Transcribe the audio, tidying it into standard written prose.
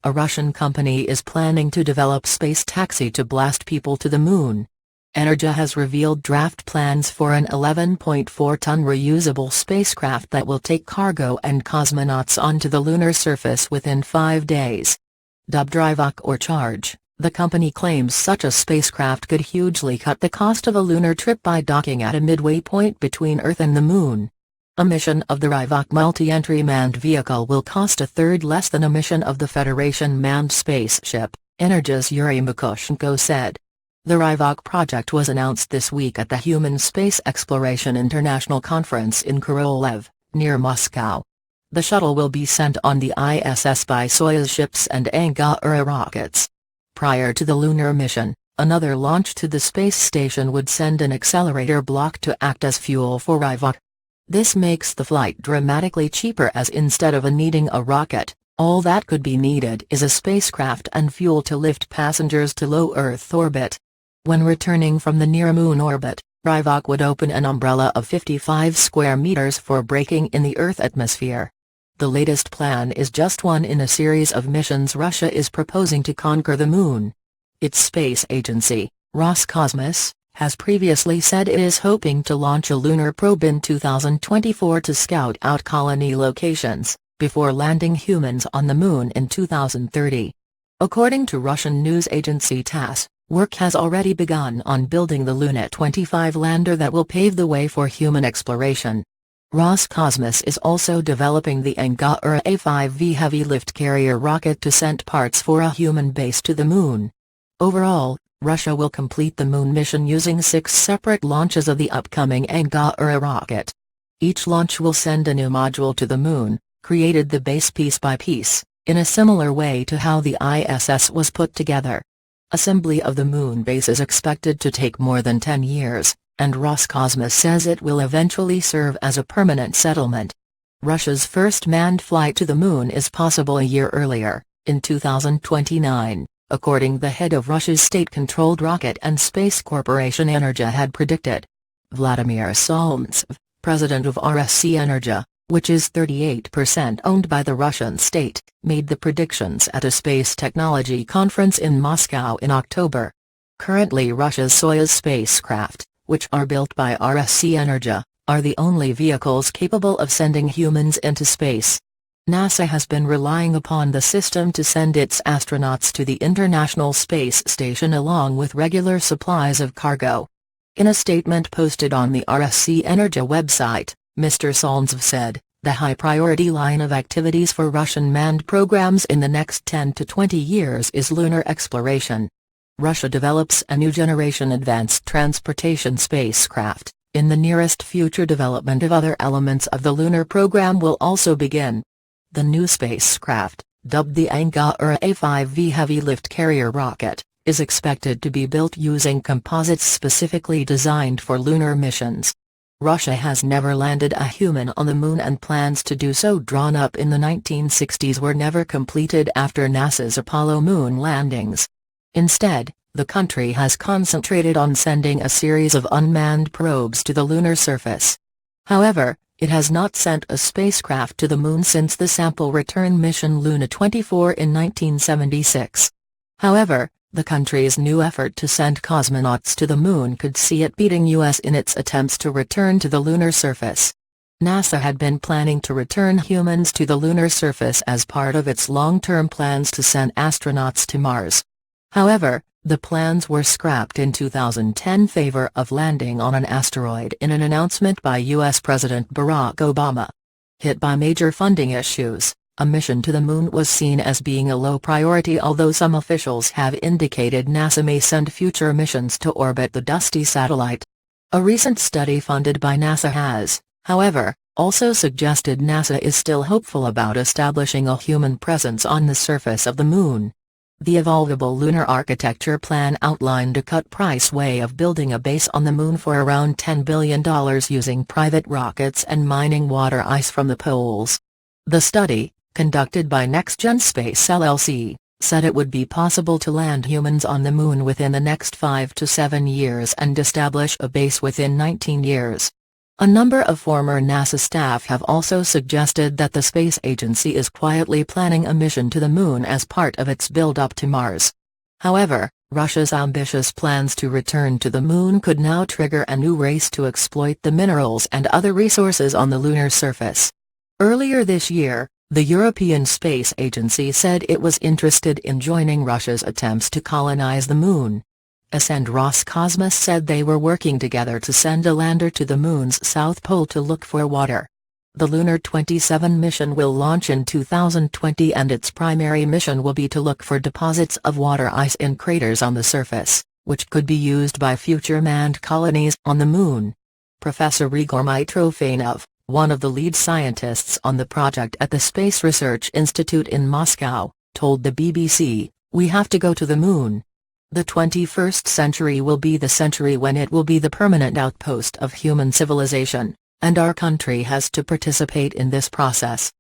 A Russian company is planning to develop space taxi to blast people to the moon. Energia has revealed draft plans for an 11.4-ton reusable spacecraft that will take cargo and cosmonauts onto the lunar surface within 5 days. Dubbed Ryvok or Charge, the company claims such a spacecraft could hugely cut the cost of a lunar trip by docking at a midway point between Earth and the Moon. A mission of the Ryvok multi-entry manned vehicle will cost a third less than a mission of the Federation manned spaceship, Energia's Yuri Makushenko said. The Ryvok project was announced this week at the Human Space Exploration International Conference in Korolev, near Moscow. The shuttle will be sent on the ISS by Soyuz ships and Energia rockets. Prior to the lunar mission, another launch to the space station would send an accelerator block to act as fuel for Ryvok. This makes the flight dramatically cheaper, as instead of needing a rocket, all that could be needed is a spacecraft and fuel to lift passengers to low Earth orbit. When returning from the near-Moon orbit, Ryvok would open an umbrella of 55 square meters for braking in the Earth atmosphere. The latest plan is just one in a series of missions Russia is proposing to conquer the Moon. Its space agency, Roscosmos, has previously said it is hoping to launch a lunar probe in 2024 to scout out colony locations, before landing humans on the Moon in 2030. According to Russian news agency TASS, work has already begun on building the Luna 25 lander that will pave the way for human exploration. Roscosmos is also developing the Energia A5V heavy lift carrier rocket to send parts for a human base to the Moon. Overall, Russia will complete the Moon mission using 6 separate launches of the upcoming Energia rocket. Each launch will send a new module to the Moon, created the base piece by piece, in a similar way to how the ISS was put together. Assembly of the Moon base is expected to take more than 10 years, and Roscosmos says it will eventually serve as a permanent settlement. Russia's first manned flight to the Moon is possible a year earlier, in 2029, according to the head of Russia's state-controlled rocket and space corporation Energia had predicted. Vladimir Solntsev, president of RSC Energia, which is 38% owned by the Russian state, made the predictions at a space technology conference in Moscow in October. Currently Russia's Soyuz spacecraft, which are built by RSC Energia, are the only vehicles capable of sending humans into space. NASA has been relying upon the system to send its astronauts to the International Space Station along with regular supplies of cargo. In a statement posted on the RSC Energia website, Mr. Solntsev said, "The high-priority line of activities for Russian manned programs in the next 10 to 20 years is lunar exploration. Russia develops a new generation advanced transportation spacecraft. In the nearest future, development of other elements of the lunar program will also begin." The new spacecraft, dubbed the Energia A5V heavy lift carrier rocket, is expected to be built using composites specifically designed for lunar missions. Russia has never landed a human on the Moon, and plans to do so drawn up in the 1960s were never completed after NASA's Apollo moon landings. Instead, the country has concentrated on sending a series of unmanned probes to the lunar surface. However, it has not sent a spacecraft to the Moon since the sample return mission Luna 24 in 1976. However, the country's new effort to send cosmonauts to the Moon could see it beating US in its attempts to return to the lunar surface. NASA had been planning to return humans to the lunar surface as part of its long-term plans to send astronauts to Mars. However, the plans were scrapped in 2010 in favor of landing on an asteroid in an announcement by US President Barack Obama. Hit by major funding issues, a mission to the Moon was seen as being a low priority, although some officials have indicated NASA may send future missions to orbit the dusty satellite. A recent study funded by NASA has, however, also suggested NASA is still hopeful about establishing a human presence on the surface of the Moon. The evolvable lunar architecture plan outlined a cut-price way of building a base on the Moon for around $10 billion using private rockets and mining water ice from the poles. The study, conducted by NextGen Space LLC, said it would be possible to land humans on the Moon within the next 5 to 7 years and establish a base within 19 years. A number of former NASA staff have also suggested that the space agency is quietly planning a mission to the Moon as part of its build-up to Mars. However, Russia's ambitious plans to return to the Moon could now trigger a new race to exploit the minerals and other resources on the lunar surface. Earlier this year, the European Space Agency said it was interested in joining Russia's attempts to colonize the Moon. ESA and Roscosmos said they were working together to send a lander to the Moon's south pole to look for water. The Lunar 27 mission will launch in 2020 and its primary mission will be to look for deposits of water ice in craters on the surface, which could be used by future manned colonies on the Moon. Professor Igor Mitrofanov, one of the lead scientists on the project at the Space Research Institute in Moscow, told the BBC, "We have to go to the Moon. The 21st century will be the century when it will be the permanent outpost of human civilization, and our country has to participate in this process."